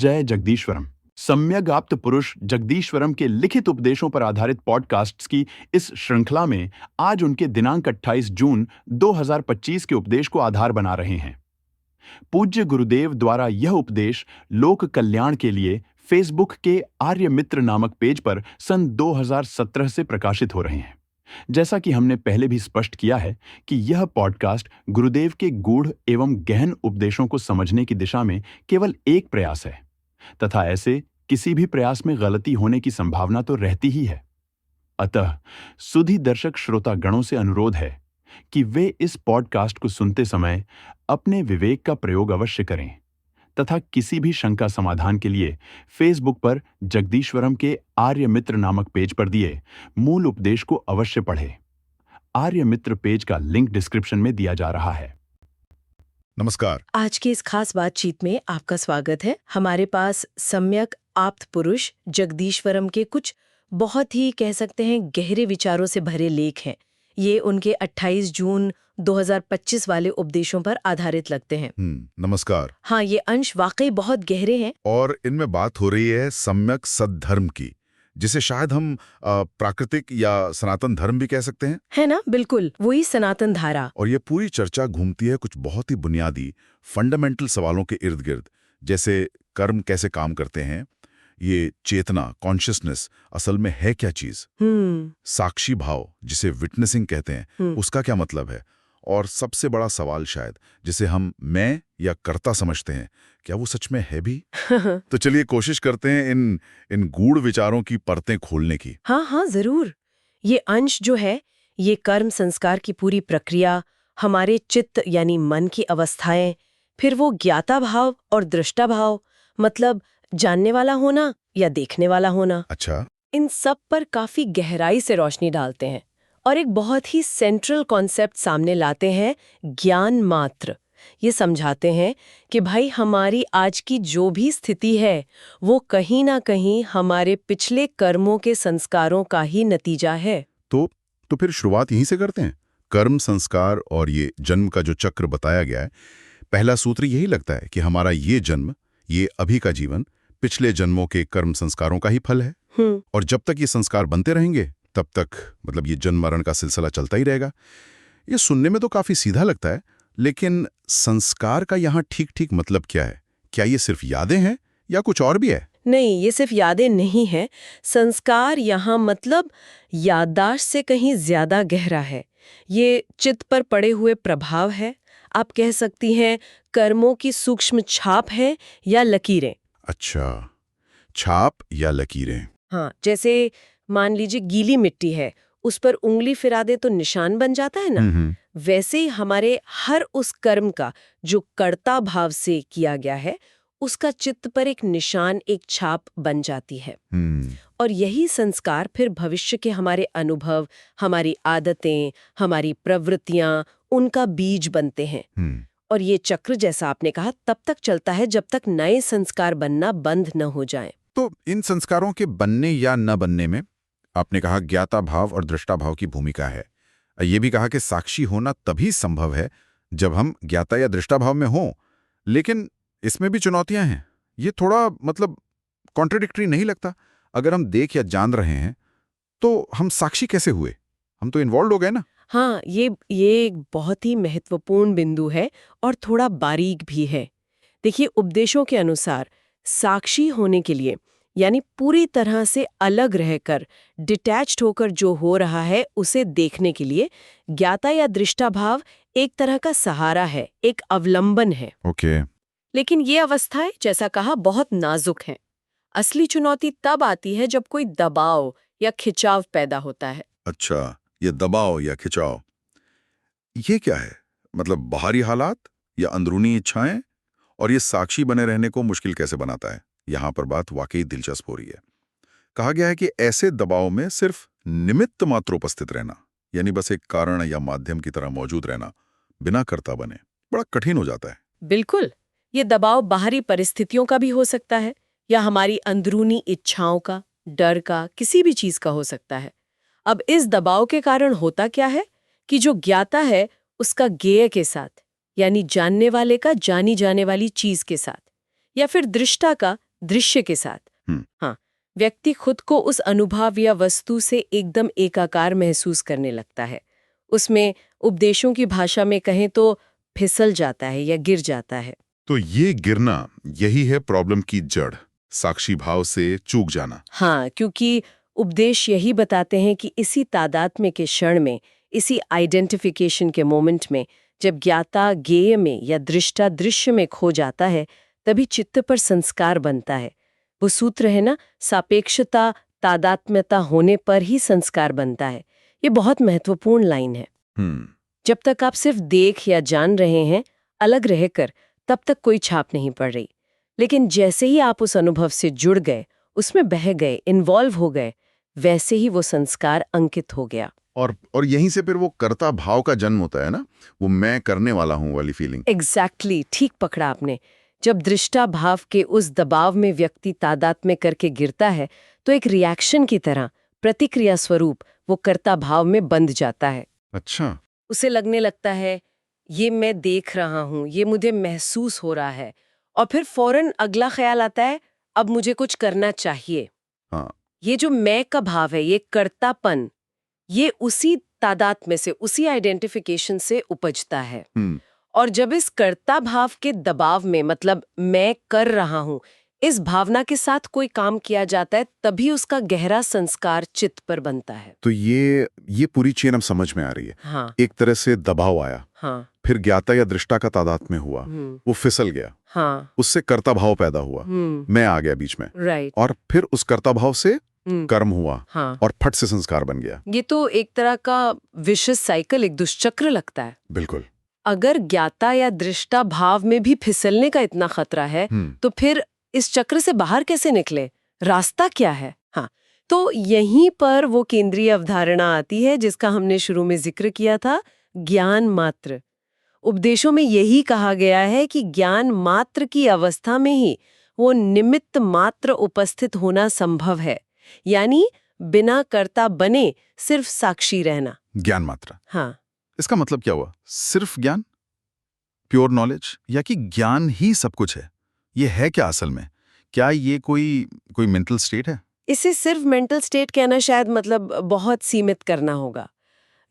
जय जगदीश्वरम। सम्यगाप्त पुरुष जगदीश्वरम के लिखित उपदेशों पर आधारित पॉडकास्ट्स की इस श्रृंखला में आज उनके दिनांक 28 जून 2025 के उपदेश को आधार बना रहे हैं। पूज्य गुरुदेव द्वारा यह उपदेश लोक कल्याण के लिए फेसबुक के आर्य मित्र नामक पेज पर सन 2017 से प्रकाशित हो रहे हैं। जैसा कि हमने पहले भी स्पष्ट किया है कि यह पॉडकास्ट गुरुदेव के गूढ़ एवं गहन उपदेशों को समझने की दिशा में केवल एक प्रयास है, तथा ऐसे किसी भी प्रयास में गलती होने की संभावना तो रहती ही है। अतः सुधी दर्शक श्रोता गणों से अनुरोध है कि वे इस पॉडकास्ट को सुनते समय अपने विवेक का प्रयोग अवश्य करें तथा किसी भी शंका समाधान के लिए फेसबुक पर जगदीश्वरम के आर्य मित्र नामक पेज पर दिए मूल उपदेश को अवश्य पढ़ें। आर्य मित्र पेज का लिंक डिस्क्रिप्शन में दिया जा रहा है। नमस्कार। आज की इस खास बातचीत में आपका स्वागत है। हमारे पास सम्यक आप्त पुरुष जगदीश्वरम के कुछ बहुत ही कह सकते हैं गहरे विचारों से भरे लेख हैं। ये उनके 28 जून 2025 वाले उपदेशों पर आधारित लगते हैं। नमस्कार। हाँ, ये अंश वाकई बहुत गहरे हैं। और इनमें बात हो रही है सम्यक सद्धर्म की, जिसे शायद हम प्राकृतिक या सनातन धर्म भी कह सकते हैं। है ना, बिल्कुल वही सनातन धारा। और ये पूरी चर्चा घूमती है कुछ बहुत ही बुनियादी फंडामेंटल सवालों के इर्द गिर्द, जैसे कर्म कैसे काम करते हैं, ये चेतना कॉन्शियसनेस असल में है क्या चीज, साक्षी भाव जिसे विटनेसिंग कहते हैं उसका क्या मतलब है, और सबसे बड़ा सवाल शायद जिसे हम मैं या कर्ता समझते हैं, क्या वो सच में है भी? तो चलिए कोशिश करते हैं इन गूढ़ विचारों की परतें खोलने की। हाँ, जरूर। ये अंश जो है, ये कर्म संस्कार की पूरी प्रक्रिया, हमारे चित्त यानी मन की अवस्थाएं, फिर वो ज्ञाता भाव और दृष्टा भाव, मतलब जानने वाला होना या देखने वाला होना। अच्छा। इन सब पर काफी गहराई से रोशनी डालते हैं और एक बहुत ही सेंट्रल कॉन्सेप्ट सामने लाते हैं, ज्ञान मात्र। ये समझाते हैं कि भाई हमारी आज की जो भी स्थिति है वो कहीं ना कहीं हमारे पिछले कर्मों के संस्कारों का ही नतीजा है। तो फिर शुरुआत यहीं से करते हैं। कर्म संस्कार और ये जन्म का जो चक्र बताया गया है, पहला सूत्र यही लगता है कि हमारा ये जन्म, ये अभी का जीवन पिछले जन्मों के कर्म संस्कारों का ही फल है। और जब तक ये संस्कार बनते रहेंगे तब तक मतलब ये जन्म मरण का सिलसिला चलता ही रहेगा। ये सुनने में तो काफी सीधा लगता है, लेकिन संस्कार का यहाँ ठीक ठीक मतलब क्या है? क्या ये सिर्फ यादें हैं या कुछ और भी है? नहीं, ये सिर्फ यादें नहीं है। संस्कार यहाँ मतलब याददाश्त से कहीं ज्यादा गहरा है। ये चित्त पर पड़े हुए प्रभाव है। आप कह सकती हैं कर्मों की सूक्ष्म छाप है या लकीरें। अच्छा, छाप या लकीरें। हाँ, जैसे मान लीजिए गीली मिट्टी है, उस पर उंगली फिरा दे तो निशान बन जाता है ना। वैसे ही हमारे हर उस कर्म का जो कर्ता भाव से किया गया है, उसका चित्त पर एक निशान, एक छाप बन जाती है। और यही संस्कार फिर भविष्य के हमारे अनुभव, हमारी आदतें, हमारी प्रवृत्तियां, उनका बीज बनते हैं। और ये चक्र, जैसा आपने कहा, तब तक चलता है जब तक नए संस्कार बनना बंद न हो जाएं। तो इन संस्कारों के बनने या न बनने में आपने कहा ज्ञाता भाव और दृष्टा भाव की भूमिका है। ये भी कहा कि साक्षी होना तभी संभव है जब हम ज्ञाता या दृष्टा भाव में हों, लेकिन इसमें भी चुनौतियां हैं। ये थोड़ा मतलब कॉन्ट्रडिक्टरी नहीं लगता? अगर हम देख या जान रहे हैं तो हम साक्षी कैसे हुए? हम तो इन्वॉल्व हो गए ना। हाँ, ये एक बहुत ही महत्वपूर्ण बिंदु है और थोड़ा बारीक भी है। देखिए, उपदेशों के अनुसार साक्षी होने के लिए, यानी पूरी तरह से अलग रहकर, डिटैच्ड होकर जो हो रहा है उसे देखने के लिए, ज्ञाता या दृष्टा भाव एक तरह का सहारा है, एक अवलंबन है। ओके। लेकिन ये अवस्थाएं, जैसा कहा, बहुत नाजुक हैं। असली चुनौती तब आती है जब कोई दबाव या खिंचाव पैदा होता है। अच्छा, ये दबाव या खिंचाव, ये क्या है? मतलब बाहरी हालात या अंदरूनी इच्छाएं? और ये साक्षी बने रहने को मुश्किल कैसे बनाता है? यहाँ पर बात वाकई दिलचस्प हो रही है। कहा गया है कि ऐसे दबाव में सिर्फ निमित्त मात्र उपस्थित रहना, यानी बस एक कारण या माध्यम की तरह मौजूद रहना, बिना कर्ता बने, बड़ा कठिन हो जाता है। बिल्कुल। ये दबाव बाहरी परिस्थितियों का भी हो सकता है या हमारी अंदरूनी इच्छाओं का, डर का, किसी भी चीज का हो सकता है। अब इस दबाव के कारण होता क्या है कि जो ज्ञाता है उसका ज्ञेय के साथ, यानी जानने वाले का जानी जाने वाली चीज के साथ, या फिर दृष्टा का दृश्य के साथ। हम्म। हाँ, व्यक्ति खुद को उस अनुभव या वस्तु से एकदम एकाकार महसूस करने लगता है। उसमें उपदेशों की भाषा में कहें तो फिसल जाता है या गिर जाता है। तो ये गिरना, यही है प्रॉब्लम की जड़, साक्षी भाव से चूक जाना। हाँ, क्योंकि उपदेश यही बताते हैं कि इसी तादात्म्य के क्षण में, इसी आइडेंटिफिकेशन के मोमेंट में, जब ज्ञाता ज्ञेय में या दृष्टा दृश्य में खो जाता है, तभी चित्त पर संस्कार बनता है। वो सूत्र है ना, सापेक्षता तादात्म्यता होने पर ही संस्कार बनता है। ये बहुत महत्वपूर्ण लाइन है। जब तक आप सिर्फ देख या जान रहे हैं, अलग रहकर, तब तक कोई छाप नहीं पड़ रही। लेकिन जैसे ही आप उस अनुभव से जुड़ गए, उसमें बह गए, इन्वॉल्व हो गए, वैसे ही वो संस्कार अंकित हो गया। और यहीं से फिर वो कर्ता भाव का जन्म होता है ना, वो मैं करने वाला हूं वाली फीलिंग। एग्जैक्टली, ठीक पकड़ा आपने। जब दृष्टा भाव के उस दबाव में व्यक्ति तादात्म्य करके गिरता है, तो एक रिएक्शन की तरह, प्रतिक्रिया स्वरूप वो कर्ता भाव में बंध जाता है। अच्छा। उसे लगने लगता है ये मैं देख रहा हूं, ये मुझे महसूस हो रहा है, और फिर फौरन अगला ख्याल आता है, अब मुझे कुछ करना चाहिए। हाँ। ये जो मैं का भाव है, ये कर्तापन, ये उसी तादात्म्य से, उसी आइडेंटिफिकेशन से उपजता है। और जब इस कर्ता भाव के दबाव में, मतलब मैं कर रहा हूं, इस भावना के साथ कोई काम किया जाता है, तभी उसका गहरा संस्कार चित्त पर बनता है। तो ये पूरी चेन अब समझ में आ रही है। हाँ। एक तरह से दबाव आया, हाँ। फिर ज्ञाता या दृष्टा का तादात्म्य हुआ, वो फिसल गया, हाँ। उससे कर्ता भाव पैदा हुआ, मैं आ गया बीच में, राइट। और फिर उस कर्ता भाव से कर्म हुआ, हाँ। और फट से संस्कार बन गया। ये तो एक तरह का विशेष साइकिल, एक दुष्चक्र लगता है। बिल्कुल। अगर ज्ञाता या दृष्टा भाव में भी फिसलने का इतना खतरा है, तो फिर इस चक्र से बाहर कैसे निकले? रास्ता क्या है? हाँ, तो यहीं पर वो केंद्रीय अवधारणा आती है जिसका हमने शुरू में जिक्र किया था, ज्ञान मात्र। उपदेशों में यही कहा गया है कि ज्ञान मात्र की अवस्था में ही वो निमित्त मात्र उपस्थित होना संभव है, यानी बिना कर्ता बने सिर्फ साक्षी रहना। ज्ञान मात्र। हाँ। इसका मतलब क्या हुआ? सिर्फ ज्ञान, प्योर नॉलेज, या कि ज्ञान ही सब कुछ है? ये है क्या असल में? क्या ये कोई मेंटल स्टेट है? इसे सिर्फ मेंटल स्टेट कहना शायद मतलब बहुत सीमित करना होगा।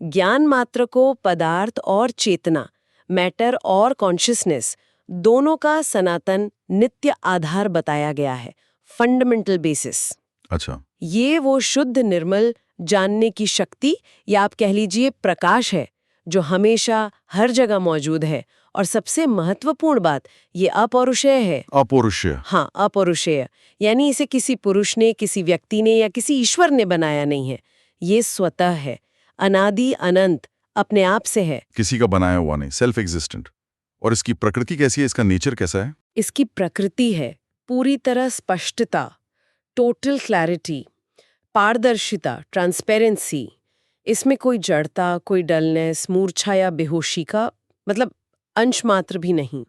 ज्ञान मात्र को पदार्थ और चेतना, मैटर और कॉन्शियसनेस, दोनों का सनातन नित्य आधार बताया गया है, फंडामेंटल बेसिस। अच्छा। ये वो शुद्ध निर्मल जानने की शक्ति, या आप कह लीजिए प्रकाश है, जो हमेशा हर जगह मौजूद है। और सबसे महत्वपूर्ण बात, ये अपौरुषेय है। अपौरुषेय? हाँ, अपौरुषेय, यानी इसे किसी पुरुष ने, किसी व्यक्ति ने या किसी ईश्वर ने बनाया नहीं है। ये स्वतः है, अनादि अनंत, अपने आप से है, किसी का बनाया हुआ नहीं, सेल्फ एग्जिस्टेंट। और इसकी प्रकृति कैसी है? इसका नेचर कैसा है? इसकी प्रकृति है पूरी तरह स्पष्टता, टोटल क्लैरिटी, पारदर्शिता, ट्रांसपेरेंसी। इसमें कोई जड़ता, कोई डलनेस, मूर्छा या बेहोशी का मतलब अंश मात्र भी नहीं।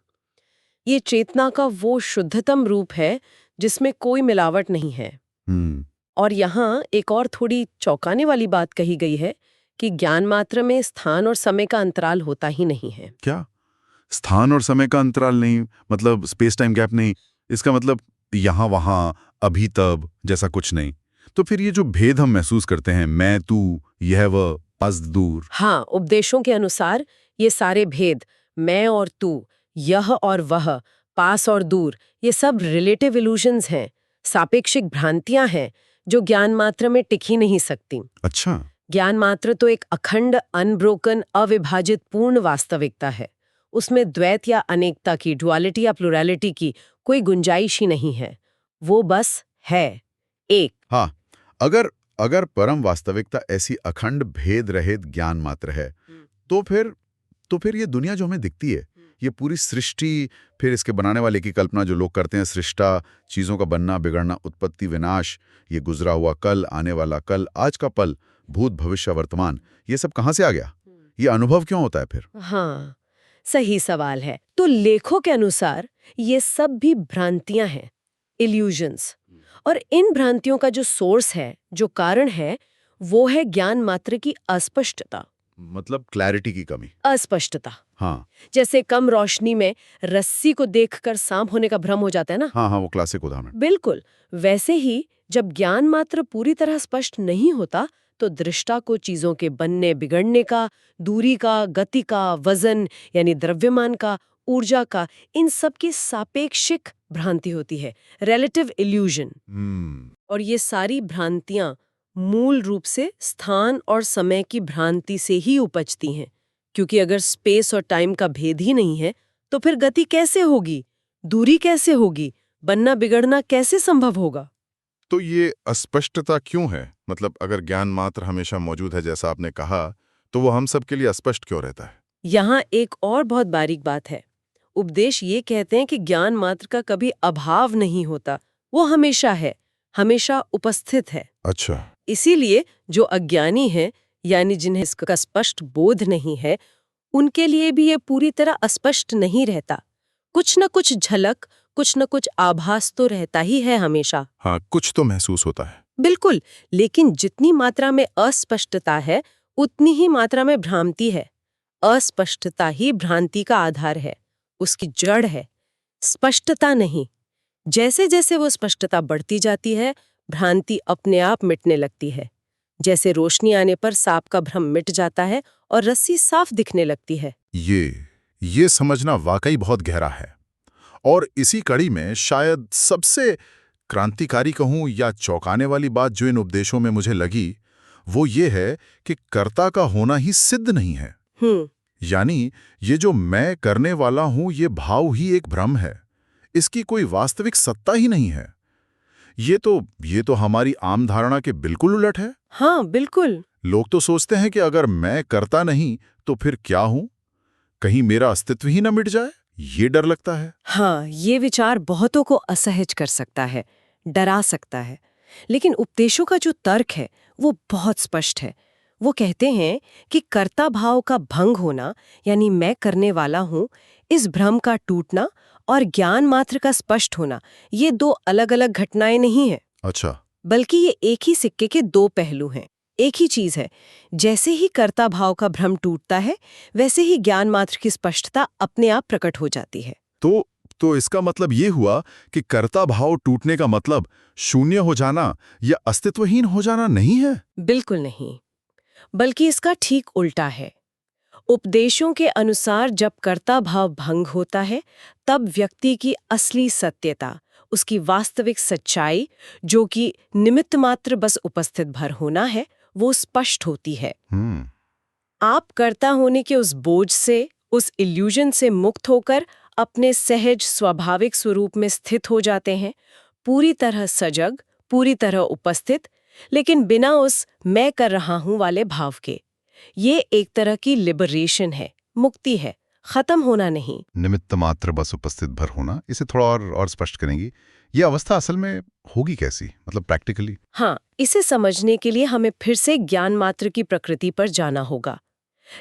ये चेतना का वो शुद्धतम रूप है जिसमें कोई मिलावट नहीं है। और यहाँ एक और थोड़ी चौंकाने वाली बात कही गई है कि ज्ञान मात्र में स्थान और समय का अंतराल होता ही नहीं है। क्या? स्थान और समय का अंतराल नहीं मतलब स्पेस टाइम गैप नहीं? इसका मतलब यहाँ वहाँ, अभी तब जैसा कुछ नहीं? तो फिर ये जो भेद हम महसूस करते हैं, मैं तू, यह वह, पस्त दूर। हाँ, उपदेशों के अनुसार ये सारे भेद, मैं और तू, यह और वह, पास और दूर, ये सब रिलेटिव इल्यूजन्स हैं, सापेक्षिक भ्रांतियां हैं जो ज्ञान मात्र में टिक ही नहीं सकती। अच्छा। ज्ञान मात्र तो एक अखंड, अनब्रोकन, अविभाजित पूर्ण वास्तविकता है। उसमें द्वैत या अनेकता की, डुअलिटी या प्लुरैलिटी की कोई गुंजाइश ही नहीं है। वो बस है, एक। हाँ, अगर परम वास्तविकता ऐसी अखंड भेद रहित ज्ञान मात्र है, तो फिर ये दुनिया जो हमें दिखती है, ये पूरी सृष्टि, फिर इसके बनाने वाले की कल्पना जो लोग करते हैं, सृष्टा, चीजों का बनना, बिगड़ना, उत्पत्ति, विनाश, ये गुजरा हुआ कल, आने वाला कल, आज का पल, भूत, भविष्य, वर्तमान, ये सब कहाँ से आ गया? ये अनुभव क्यों होता है फिर? हाँ, सही सवाल है। तो लेखों के अनुसार ये सब भी भ्रांतियां हैं, इल्यूजन्स। और इन भ्रांतियों का जो सोर्स है, जो कारण है, वो है ज्ञान मात्र की अस्पष्टता। मतलब क्लैरिटी की कमी। अस्पष्टता। हाँ जैसे कम रोशनी में रस्सी को देखकर सांप होने का भ्रम हो जाता है ना। हाँ हाँ, वो क्लासिक उदाहरण। बिल्कुल वैसे ही जब ज्ञान मात्र पूरी तरह स्पष्ट नहीं होता तो दृष्टा को चीजों के बनने बिगड़ने का, दूरी का, गति का, वजन यानी द्रव्यमान का, ऊर्जा का, इन सब की सापेक्षिक भ्रांति होती है, रिलेटिव इल्यूजन। और ये सारी भ्रांतियां मूल रूप से स्थान और समय की भ्रांति से ही उपजती हैं, क्योंकि अगर स्पेस और टाइम का भेद ही नहीं है तो फिर गति कैसे होगी, दूरी कैसे होगी, बनना बिगड़ना कैसे संभव होगा। तो ये अस्पष्टता क्यों है? मतलब अगर ज्ञान मात्र हमेशा मौजूद है जैसा आपने कहा, तो वो हम सब के लिए अस्पष्ट क्यों रहता है? यहाँ एक और बहुत बारीक बात है। उपदेश ये कहते हैं कि ज्ञान मात्र का कभी अभाव नहीं होता, वो हमेशा है, हमेशा उपस्थित है। अच्छा। इसीलिए जो अज्ञानी हैं, यानी जिन्हें इसका स्पष्ट बोध नहीं है, उनके लिए भी ये पूरी तरह अस्पष्ट नहीं रहता। कुछ न कुछ झलक, कुछ न कुछ आभास तो रहता ही है हमेशा। हाँ, कुछ तो महसूस होता है। बिल्कुल, लेकिन जितनी मात्रा में अस्पष्टता है उतनी ही मात्रा में भ्रांति है। अस्पष्टता ही भ्रांति का आधार है, उसकी जड़ है, स्पष्टता नहीं। जैसे जैसे वो स्पष्टता बढ़ती जाती है, भ्रांति अपने आप मिटने लगती है। जैसे रोशनी आने पर सांप का भ्रम मिट जाता है और रस्सी साफ दिखने लगती है। ये समझना वाकई बहुत गहरा है। और इसी कड़ी में शायद सबसे क्रांतिकारी कहूं या चौंकाने वाली बात जो इन उपदेशों में मुझे लगी, वो ये है कि कर्ता का होना ही सिद्ध नहीं है। यानी ये जो मैं करने वाला हूं, ये भाव ही एक भ्रम है, इसकी कोई वास्तविक सत्ता ही नहीं है। ये तो हमारी आम धारणा के बिल्कुल उलट है। हाँ, बिल्कुल। लोग तो सोचते हैं कि अगर मैं करता नहीं तो फिर क्या हूं, कहीं मेरा अस्तित्व ही न मिट जाए, ये डर लगता है। हाँ, ये विचार बहुतों को असहज कर सकता है, डरा सकता है। लेकिन उपदेशों का जो तर्क है वो बहुत स्पष्ट है। वो कहते हैं कि कर्ता भाव का भंग होना, यानी मैं करने वाला हूँ, इस भ्रम का टूटना और ज्ञान मात्र का स्पष्ट होना, ये दो अलग अलग घटनाएं नहीं हैं। अच्छा। बल्कि ये एक ही सिक्के के दो पहलू हैं, एक ही चीज है। जैसे ही कर्ता भाव का भ्रम टूटता है, वैसे ही ज्ञान मात्र की स्पष्टता अपने आप प्रकट हो जाती है। तो इसका मतलब ये हुआ कि कर्ता भाव टूटने का मतलब शून्य हो जाना या अस्तित्वहीन हो जाना नहीं है? बिल्कुल नहीं, बल्कि इसका ठीक उल्टा है। उपदेशों के अनुसार जब कर्ता भाव भंग होता है, तब व्यक्ति की असली सत्यता, उसकी वास्तविक सच्चाई, जो कि निमित्त मात्र बस उपस्थित भर होना है, वो स्पष्ट होती है। आप कर्ता होने के उस बोझ से, उस इल्यूजन से मुक्त होकर अपने सहज स्वाभाविक स्वरूप में स्थित हो जाते हैं, पूरी तरह सजग, पूरी तरह उपस्थित, लेकिन बिना उस मैं कर रहा हूं वाले भाव के। ये एक तरह की लिबरेशन है, मुक्ति है, खत्म होना नहीं। निमित्त मात्र बस उपस्थित भर होना, इसे थोड़ा और स्पष्ट करेंगी। ये अवस्था असल में होगी कैसी, मतलब प्रैक्टिकली? हाँ, इसे समझने के लिए हमें फिर से ज्ञान मात्र की प्रकृति पर जाना होगा।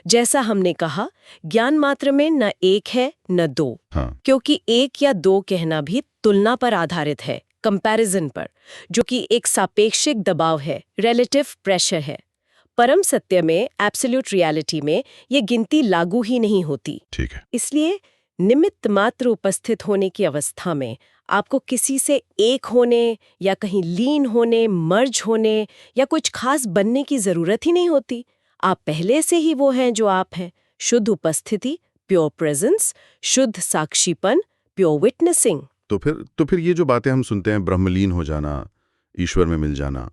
जैसा हमने कहा, ज्ञान मात्र में न एक है न दो। हाँ। क्योंकि एक या दो कहना भी तुलना पर आधारित है, कंपैरिजन पर, जो कि एक सापेक्षिक दबाव है, रिलेटिव प्रेशर है। परम सत्य में, एब्सोल्यूट रियलिटी में, ये गिनती लागू ही नहीं होती। ठीक है। इसलिए निमित्त मात्र उपस्थित होने की अवस्था में आपको किसी से एक होने या कहीं लीन होने, मर्ज होने या कुछ खास बनने की जरूरत ही नहीं होती। आप पहले से ही वो हैं जो आप हैं। शुद्ध उपस्थिति, प्योर प्रेजेंस, शुद्ध साक्षीपन, प्योर विटनेसिंग। तो फिर ये जो बातें हम सुनते हैं, ब्रह्मलीन हो जाना, ईश्वर में मिल जाना,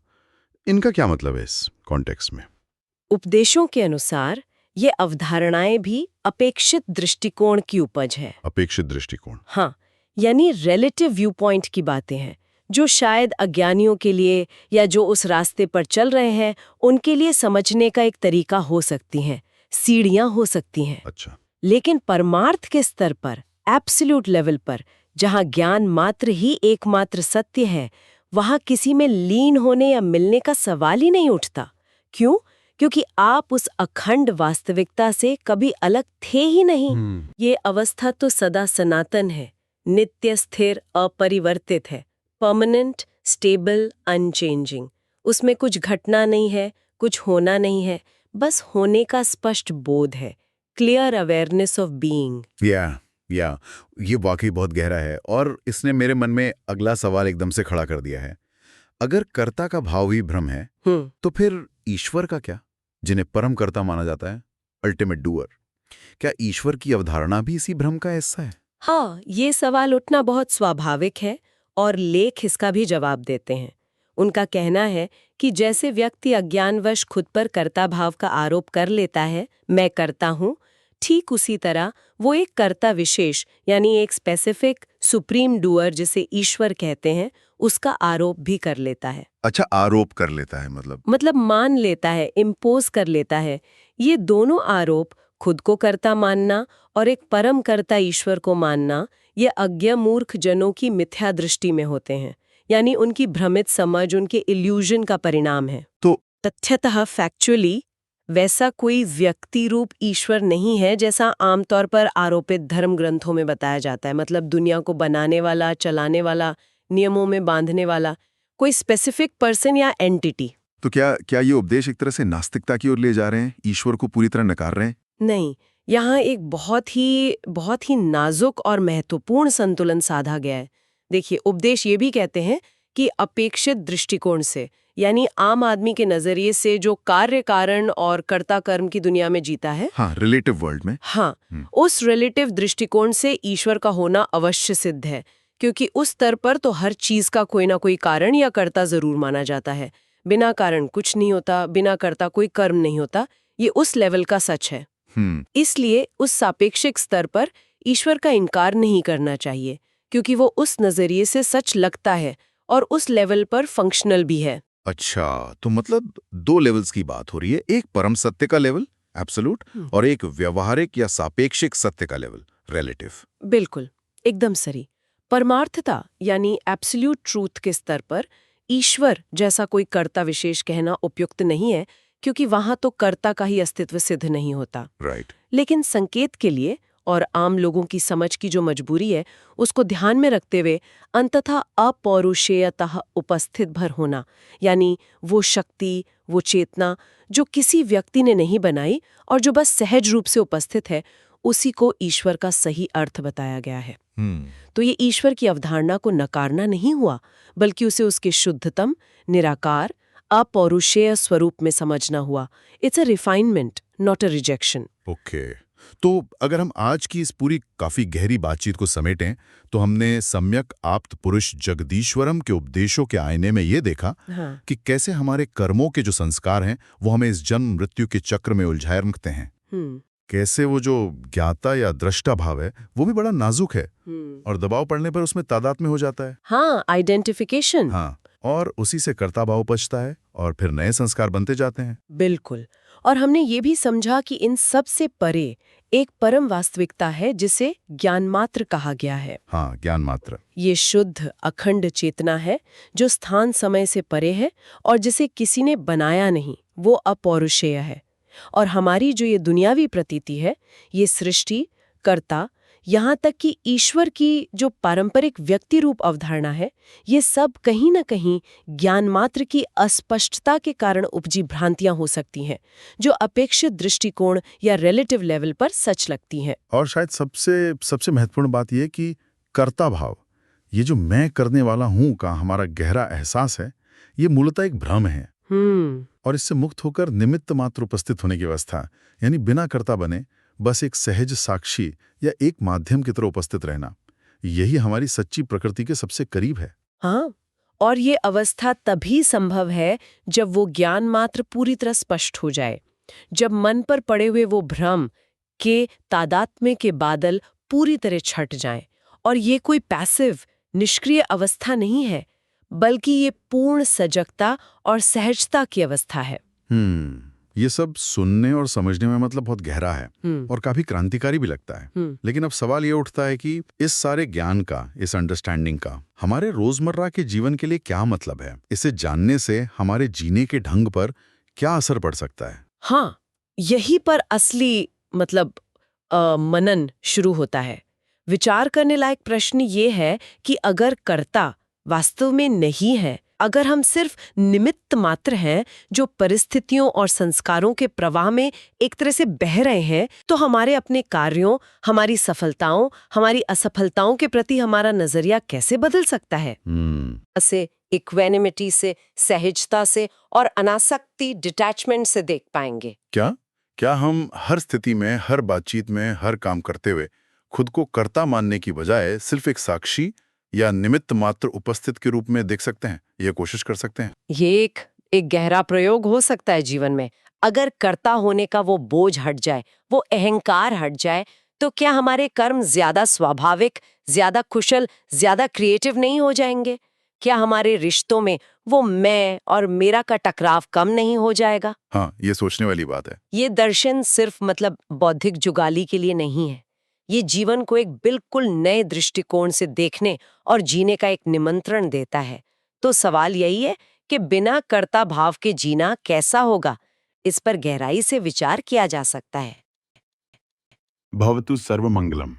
इनका क्या मतलब है इस कॉन्टेक्स्ट में? उपदेशों के अनुसार ये अवधारणाएं भी अपेक्षित दृष्टिकोण की उपज है। अपेक्षित दृष्टिकोण? हाँ, यानी रिलेटिव व्यू पॉइंट की बातें हैं, जो शायद अज्ञानियों के लिए या जो उस रास्ते पर चल रहे हैं उनके लिए समझने का एक तरीका हो सकती हैं, सीढ़ियां हो सकती हैं। अच्छा। लेकिन परमार्थ के स्तर पर, एब्सोल्यूट लेवल पर, जहां ज्ञान मात्र ही एकमात्र सत्य है, वहां किसी में लीन होने या मिलने का सवाल ही नहीं उठता। क्यों? क्योंकि आप उस अखंड वास्तविकता से कभी अलग थे ही नहीं। ये अवस्था तो सदा सनातन है, नित्य, स्थिर, अपरिवर्तित है, परमानेंट, स्टेबल, अनचेंजिंग। उसमें कुछ घटना नहीं है, कुछ होना नहीं है, बस होने का स्पष्ट बोध है, क्लियर अवेयरनेस ऑफ बीइंग। या ये वाकई बहुत गहरा है और इसने मेरे मन में अगला सवाल एकदम से खड़ा कर दिया है। अगर कर्ता का भाव ही भ्रम है तो फिर ईश्वर का क्या, जिन्हें परम कर्ता माना जाता है, अल्टीमेट डूअर? क्या ईश्वर की अवधारणा भी इसी भ्रम का हिस्सा है? हाँ, ये सवाल उठना बहुत स्वाभाविक है और लेख इसका भी जवाब देते हैं। उनका कहना है कि जैसे व्यक्ति अज्ञानवश खुद पर कर्ता भाव का आरोप कर लेता है, मैं करता हूँ, ठीक उसी तरह वो एक कर्ता विशेष यानी एक स्पेसिफिक सुप्रीम डूअर जिसे ईश्वर कहते हैं उसका आरोप भी कर लेता है। अच्छा, आरोप कर लेता है मतलब मान लेता है, इम्पोज कर लेता है। ये दोनों आरोप, खुद को कर्ता मानना और एक परम कर्ता ईश्वर को मानना, ये अज्ञ मूर्ख जनों की मिथ्या दृष्टि में होते हैं, यानी उनकी भ्रमित समझ, उनके इल्यूजन का परिणाम है। तो तथ्यतः फैक्चुअली वैसा कोई व्यक्ति रूप ईश्वर नहीं है जैसा आमतौर पर आरोपित धर्म ग्रंथों में बताया जाता है। मतलब दुनिया को बनाने वाला, चलाने वाला, नियमों में बांधने वाला कोई स्पेसिफिक पर्सन या एंटिटी तो क्या ये उपदेश एक तरह से नास्तिकता की ओर ले जा रहे हैं, ईश्वर को पूरी तरह नकार रहे हैं? नहीं। यहाँ एक बहुत ही नाजुक और महत्वपूर्ण संतुलन साधा गया है। देखिए, उपदेश ये भी कहते हैं कि अपेक्षित दृष्टिकोण से, यानी आम आदमी के नजरिए से जो कार्य कारण और कर्ता कर्म की दुनिया में जीता है, हाँ, रिलेटिव वर्ल्ड में। हाँ, उस रिलेटिव दृष्टिकोण से ईश्वर का होना अवश्य सिद्ध है, क्योंकि उस स्तर पर तो हर चीज का कोई ना कोई कारण या कर्ता जरूर माना जाता है। बिना कारण कुछ नहीं होता, बिना कर्ता कोई कर्म नहीं होता। ये उस लेवल का सच है। इसलिए उस सापेक्षिक स्तर पर ईश्वर का इनकार नहीं करना चाहिए, क्योंकि वो उस नजरिए से सच लगता है और उस लेवल पर फंक्शनल भी है। अच्छा, तो मतलब दो लेवल्स की बात हो रही है, एक परम सत्य का लेवल एब्सोल्यूट और एक व्यवहारिक या सापेक्षिक सत्य का लेवल रिलेटिव। बिल्कुल, एकदम सही। परमार्थता यानी एब्सोल्यूट ट्रूथ के स्तर पर ईश्वर जैसा कोई कर्ता विशेष कहना उपयुक्त नहीं है, क्योंकि वहां तो कर्ता का ही अस्तित्व सिद्ध नहीं होता। राइट। लेकिन संकेत के लिए और आम लोगों की समझ की जो मजबूरी है, उसको ध्यान में रखते हुए अंततः अपौरुषेयतः उपस्थित भर होना, यानी वो शक्ति, वो चेतना जो किसी व्यक्ति ने नहीं बनाई और जो बस सहज रूप से उपस्थित है, उसी को ईश्वर का सही अर्थ बताया गया है। तो ये ईश्वर की अवधारणा को नकारना नहीं हुआ, बल्कि उसे उसके शुद्धतम, निराकार, अपौरुषेय स्वरूप में समझना हुआ। It's a refinement, not a rejection. Okay, तो अगर हम आज की इस पूरी काफी गहरी बातचीत को समेटें, तो हमने सम्यक आप्त पुरुष जगदीश्वरम के उपदेशों के आईने में ये देखा कि कैसे हमारे कर्मों के जो संस्कार हैं वो हमें इस जन्म मृत्यु के चक्र में उलझाए रखते हैं। कैसे वो जो ज्ञाता या दृष्टा भाव है वो भी बड़ा नाजुक है और दबाव पड़ने पर उसमें तादात्म्य हो जाता है। हाँ, आइडेंटिफिकेशन। हाँ, और उसी से कर्ता भाव उपजता है और फिर नए संस्कार बनते जाते हैं। बिल्कुल। और हमने ये भी समझा कि इन सब से परे एक परम वास्तविकता है जिसे ज्ञान मात्र कहा गया है। हाँ, ज्ञान मात्र। ये शुद्ध अखंड चेतना है जो स्थान समय से परे है और जिसे किसी ने बनाया नहीं, वो अपौरुषेय है। और हमारी जो ये दुनियावी प्रतीति है, ये सृष्टि, कर्ता, यहाँ तक कि ईश्वर की जो पारंपरिक व्यक्ति रूप अवधारणा है, ये सब कहीं न कहीं ज्ञान मात्र की अस्पष्टता के कारण उपजी भ्रांतियां हो सकती हैं, जो अपेक्षित दृष्टिकोण या रिलेटिव लेवल पर सच लगती हैं। और शायद सबसे महत्वपूर्ण बात यह कि कर्ता भाव, ये जो मैं करने वाला हूं का हमारा गहरा एहसास है, ये मूलतः एक भ्रम है। और इससे मुक्त होकर निमित्त मात्र उपस्थित होने की अवस्था, यानी बिना कर्ता बने बस एक सहज साक्षी या एक माध्यम की तरह उपस्थित रहना, यही हमारी सच्ची प्रकृति के सबसे करीब है। हाँ, और ये अवस्था तभी संभव है जब वो ज्ञान मात्र पूरी तरह स्पष्ट हो जाए, जब मन पर पड़े हुए वो भ्रम के तादात्म्य के बादल पूरी तरह छट जाएं। और ये कोई पैसिव, निष्क्रिय अवस्था नहीं है, बल्कि ये पूर्ण सजगता और सहजता की अवस्था है। ये सब सुनने और समझने में मतलब बहुत गहरा है और काफी क्रांतिकारी भी लगता है। लेकिन अब सवाल ये उठता है कि इस सारे ज्ञान का, इस अंडरस्टैंडिंग का हमारे रोजमर्रा के जीवन के लिए क्या मतलब है? इसे जानने से हमारे जीने के ढंग पर क्या असर पड़ सकता है? हाँ, यही पर असली मनन शुरू होता है। विचार करने लायक प्रश्न ये है कि अगर कर्ता वास्तव में नहीं है, अगर हम सिर्फ निमित्त मात्र हैं जो परिस्थितियों और संस्कारों के प्रवाह में एक तरह से बह रहे हैं, तो हमारे अपने कार्यों, हमारी सफलताओं, हमारी असफलताओं के प्रति हमारा नजरिया कैसे बदल सकता है? से इक्वेनिमिटी से, सहजता से और अनासक्ति डिटैचमेंट से देख पाएंगे। क्या हम हर स्थिति में, हर बातचीत में, हर काम करते हुए खुद को कर्ता मानने की बजाय सिर्फ एक साक्षी या निमित्त मात्र उपस्थित के रूप में देख सकते हैं, ये कोशिश कर सकते हैं? ये एक गहरा प्रयोग हो सकता है जीवन में। अगर कर्ता होने का वो बोझ हट जाए, वो अहंकार हट जाए, तो क्या हमारे कर्म ज्यादा स्वाभाविक, ज्यादा कुशल, ज्यादा क्रिएटिव नहीं हो जाएंगे? क्या हमारे रिश्तों में वो मैं और मेरा का टकराव कम नहीं हो जाएगा? हाँ, ये सोचने वाली बात है। ये दर्शन सिर्फ बौद्धिक जुगाली के लिए नहीं है। ये जीवन को एक बिल्कुल नए दृष्टिकोण से देखने और जीने का एक निमंत्रण देता है। तो सवाल यही है कि बिना कर्ता भाव के जीना कैसा होगा? इस पर गहराई से विचार किया जा सकता है। भवतु सर्वमंगलम।